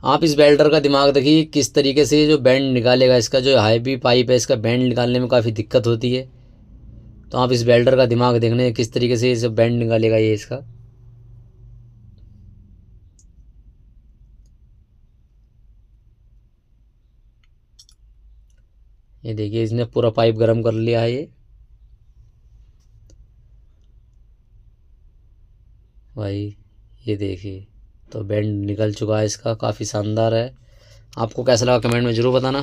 आप इस बेल्डर का दिमाग देखिए किस तरीके से ये जो बैंड निकालेगा, इसका जो हाई बी पाइप है इसका बैंड निकालने में काफ़ी दिक्कत होती है। तो आप इस बेल्डर का दिमाग देखने किस तरीके से इसे बैंड निकालेगा ये इसका। ये देखिए इसने पूरा पाइप गर्म कर लिया है ये भाई। ये देखिए तो बैंड निकल चुका है इसका, काफ़ी शानदार है। आपको कैसा लगा कमेंट में ज़रूर बताना।